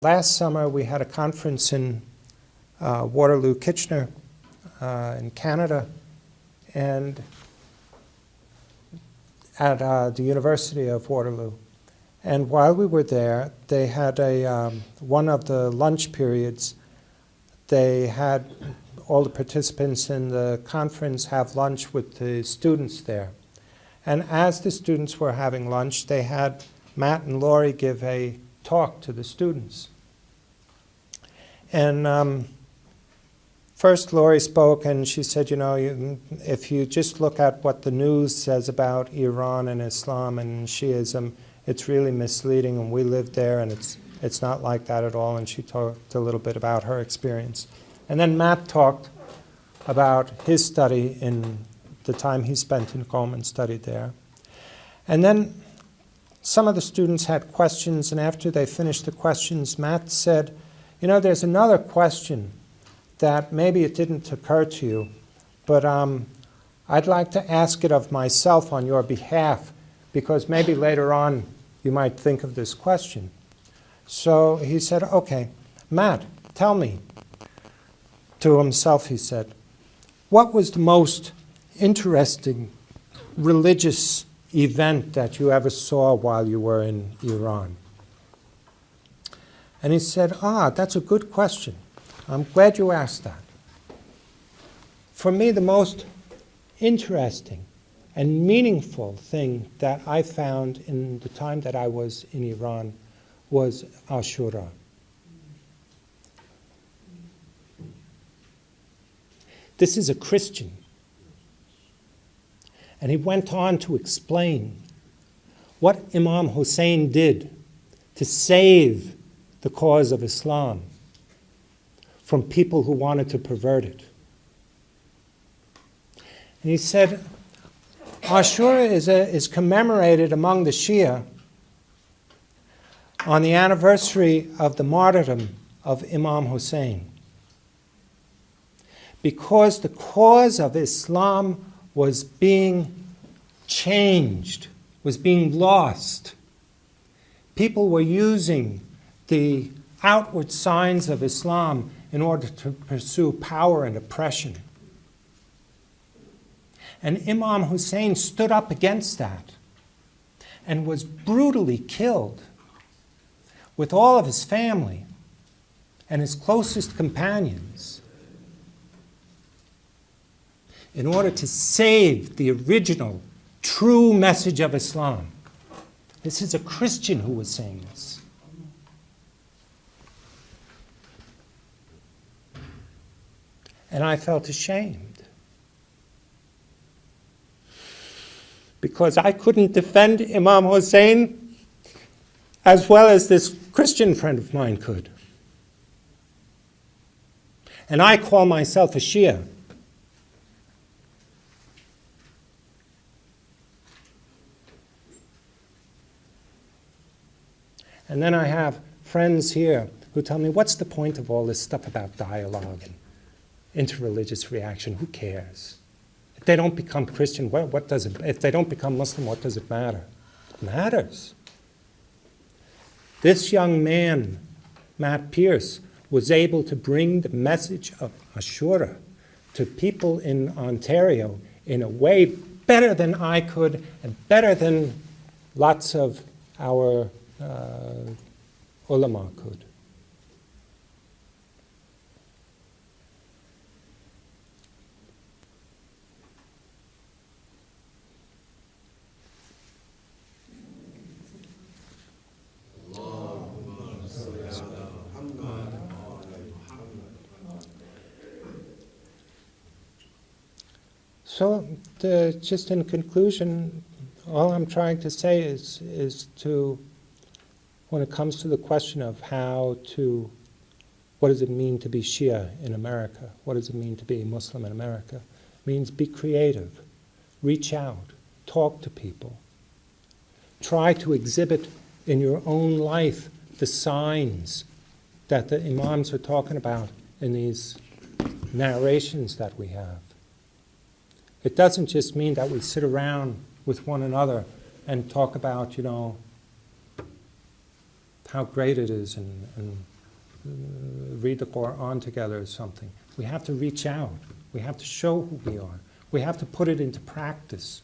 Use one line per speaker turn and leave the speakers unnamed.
last summer we had a conference in Waterloo, Kitchener, in Canada, and at the University of Waterloo. And while we were there, they had one of the lunch periods, they had all the participants in the conference have lunch with the students there. And as the students were having lunch, they had Matt and Laurie give a talk to the students. And first Laurie spoke and she said, you know, if you just look at what the news says about Iran and Islam and Shiism, it's really misleading, and we lived there and it's not like that at all. And she talked a little bit about her experience. And then Matt talked about his study in the time he spent in Qom and studied there. And then some of the students had questions, and after they finished the questions, Matt said, you know, there's another question that maybe it didn't occur to you, but I'd like to ask it of myself on your behalf, because maybe later on you might think of this question. So he said, okay, Matt, tell me. To himself, he said, what was the most interesting religious event that you ever saw while you were in Iran? And he said, that's a good question. I'm glad you asked that. For me, the most interesting and meaningful thing that I found in the time that I was in Iran was Ashura. This is a Christian. And he went on to explain what Imam Hussein did to save the cause of Islam from people who wanted to pervert it. And he said, Ashura is commemorated among the Shia on the anniversary of the martyrdom of Imam Hussein, because the cause of Islam was being changed, was being lost. People were using the outward signs of Islam in order to pursue power and oppression. And Imam Hussein stood up against that and was brutally killed with all of his family and his closest companions in order to save the original, true message of Islam. This is a Christian who was saying this. And I felt ashamed, because I couldn't defend Imam Hussein as well as this Christian friend of mine could. And I call myself a Shia. And then I have friends here who tell me, what's the point of all this stuff about dialogue and interreligious reaction? Who cares? If they don't become Christian, what does it, if they don't become Muslim, what does it matter? It matters. This young man, Matt Pierce, was able to bring the message of Ashura to people in Ontario in a way better than I could and better than lots of our ulama could. So, just in conclusion, all I'm trying to say is to, when it comes to the question of what does it mean to be Shia in America? What does it mean to be Muslim in America? It means be creative, reach out, talk to people. Try to exhibit in your own life the signs that the imams are talking about in these narrations that we have. It doesn't just mean that we sit around with one another and talk about, how great it is and read the Quran together or something. We have to reach out. We have to show who we are. We have to put it into practice.